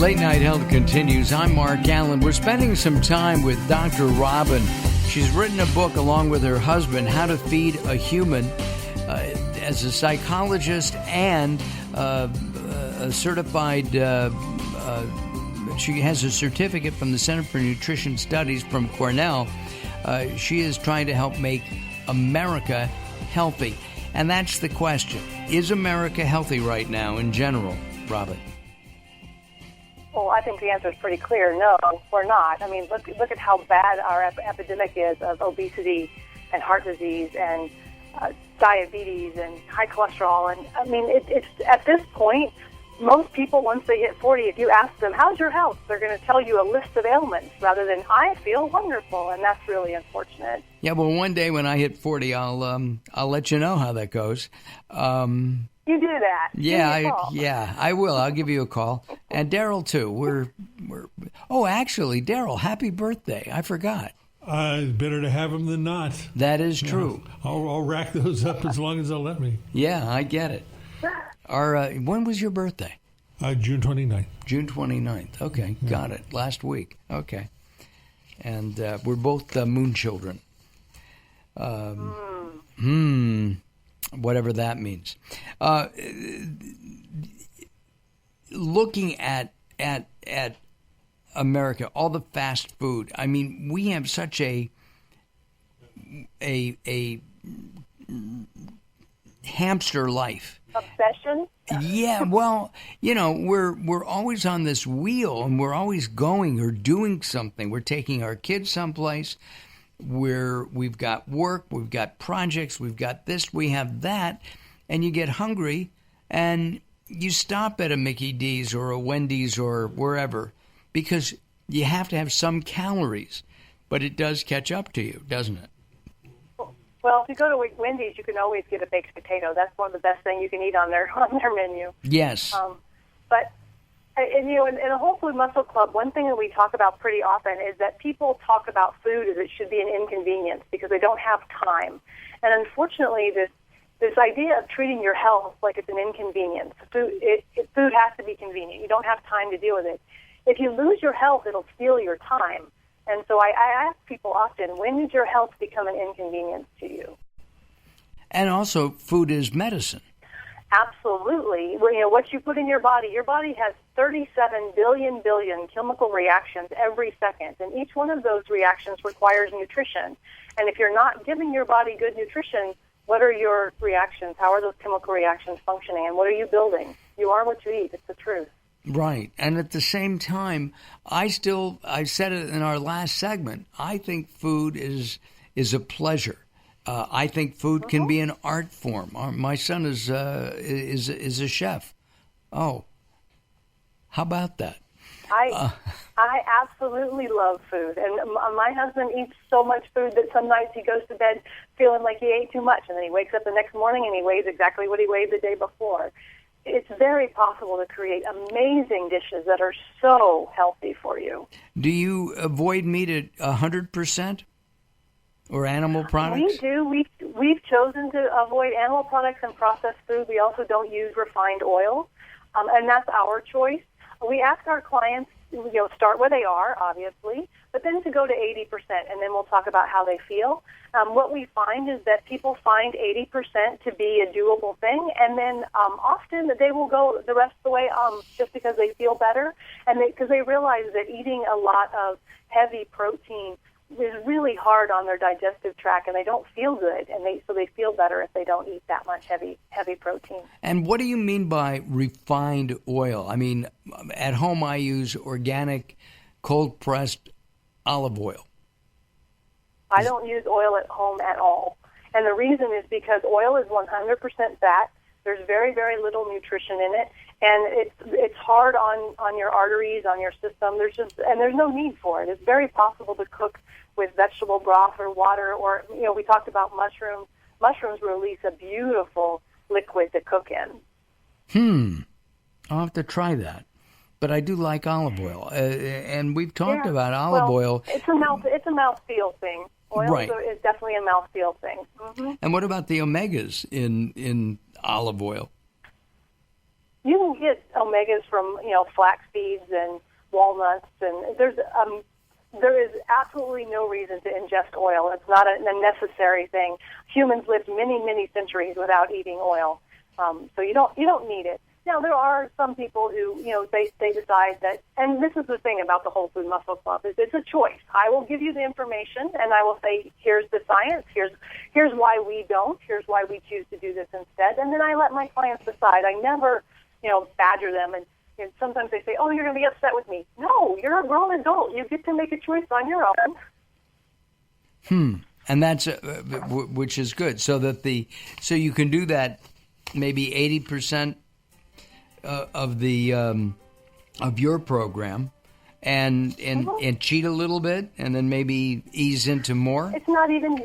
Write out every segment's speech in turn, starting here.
Late Night Health continues. I'm Mark Alyn. We're spending some time with Dr. Robyn. She's written a book along with her husband, How to Feed a Human, as a psychologist and a certified, she has a certificate from the Center for Nutrition Studies from Cornell. She is trying to help make America healthy. And that's the question. Is America healthy right now in general, Robyn? Well, I think the answer is pretty clear. No, we're not. I mean, look at how bad our epidemic is of obesity and heart disease and diabetes and high cholesterol. And I mean, it's at this point, most people, once they hit 40, if you ask them, how's your health? They're going to tell you a list of ailments rather than, I feel wonderful. And that's really unfortunate. Yeah, well, one day when I hit 40, I'll let you know how that goes. You do that. Yeah, I will. I'll give you a call. And Daryl, too. Oh, actually, Daryl, happy birthday. I forgot. Better to have him than not. That is true. I'll rack those up as long as they'll let me. Yeah, I get it. When was your birthday? June 29th. June 29th. Okay, yeah. Got it. Last week. Okay. And we're both moon children. Whatever that means. Looking at America, all the fast food. I mean, we have such a hamster life. Obsession? Yeah, well, we're always on this wheel, and we're always going or doing something. We're taking our kids someplace. We've got work, we've got projects, we've got this, we have that, and you get hungry, and you stop at a Mickey D's or a Wendy's or wherever, because you have to have some calories, but it does catch up to you, doesn't it? Well, if you go to Wendy's, you can always get a baked potato. That's one of the best things you can eat on their menu. Yes. But in a Whole Food Muscle Club, one thing that we talk about pretty often is that people talk about food as it should be an inconvenience because they don't have time. And unfortunately, this idea of treating your health like it's an inconvenience. Food has to be convenient. You don't have time to deal with it. If you lose your health, it'll steal your time. And so I ask people often, when did your health become an inconvenience to you? And also, food is medicine. Absolutely. Well, what you put in your body has 37 billion chemical reactions every second, and each one of those reactions requires nutrition. And if you're not giving your body good nutrition, what are your reactions? How are those chemical reactions functioning? And what are you building? You are what you eat. It's the truth. Right. And at the same time, I said it in our last segment, I think food is a pleasure. I think food can be an art form. My son is a chef. Oh, how about that? I absolutely love food, and my husband eats so much food that some nights he goes to bed feeling like he ate too much, and then he wakes up the next morning and he weighs exactly what he weighed the day before. It's very possible to create amazing dishes that are so healthy for you. Do you avoid meat at 100%? Or animal products? We do. We've chosen to avoid animal products and processed food. We also don't use refined oil, and that's our choice. We ask our clients, start where they are, obviously, but then to go to 80%, and then we'll talk about how they feel. What we find is that people find 80% to be a doable thing, and then often they will go the rest of the way just because they feel better, and because they realize that eating a lot of heavy protein is really hard on their digestive tract, and they don't feel good, and so they feel better if they don't eat that much heavy protein. And what do you mean by refined oil? I mean, at home I use organic, cold-pressed olive oil. I don't use oil at home at all, and the reason is because oil is 100% fat. There's very, very little nutrition in it, and it's hard on your arteries, on your system. There's no need for it. It's very possible to cook with vegetable broth or water, or we talked about mushrooms. Mushrooms release a beautiful liquid to cook in. I'll have to try that. But I do like olive oil, and we've talked about olive oil. It's a mouthfeel thing. Oil is definitely a mouthfeel thing. Mm-hmm. And what about the omegas in olive oil? You can get omegas from, flax seeds and walnuts, and there is absolutely no reason to ingest oil. It's not a necessary thing. Humans lived many, many centuries without eating oil, so you don't need it. Now, there are some people who, they decide that, and this is the thing about the Whole Food Muscle Club, is it's a choice. I will give you the information, and I will say, here's the science, here's why we don't, here's why we choose to do this instead, and then I let my clients decide. I never, badger them, and sometimes they say, oh, you're going to be upset with me. No, you're a grown adult. You get to make a choice on your own. And that's, which is good, so you can do that maybe 80% of your program, and cheat a little bit, and then maybe ease into more. It's not even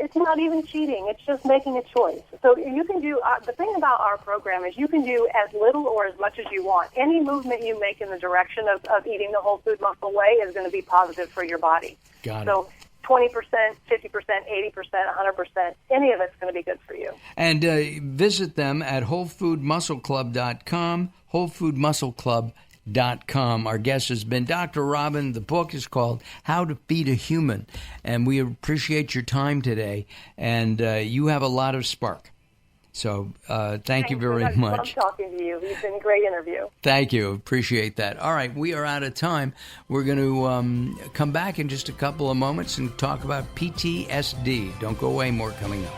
cheating. It's just making a choice. So you can do the thing about our program is you can do as little or as much as you want. Any movement you make in the direction of eating the whole food muscle way is going to be positive for your body. Got it. So 20%, 50%, 80%, 100%, any of it's going to be good for you. And visit them at wholefoodmuscleclub.com, wholefoodmuscleclub.com. Our guest has been Dr. Robyn. The book is called How to Feed a Human, and we appreciate your time today, and you have a lot of spark. So thank you very much. Love talking to you. You've been a great interview. Thank you. Appreciate that. All right, we are out of time. We're going to come back in just a couple of moments and talk about PTSD. Don't go away. More coming up.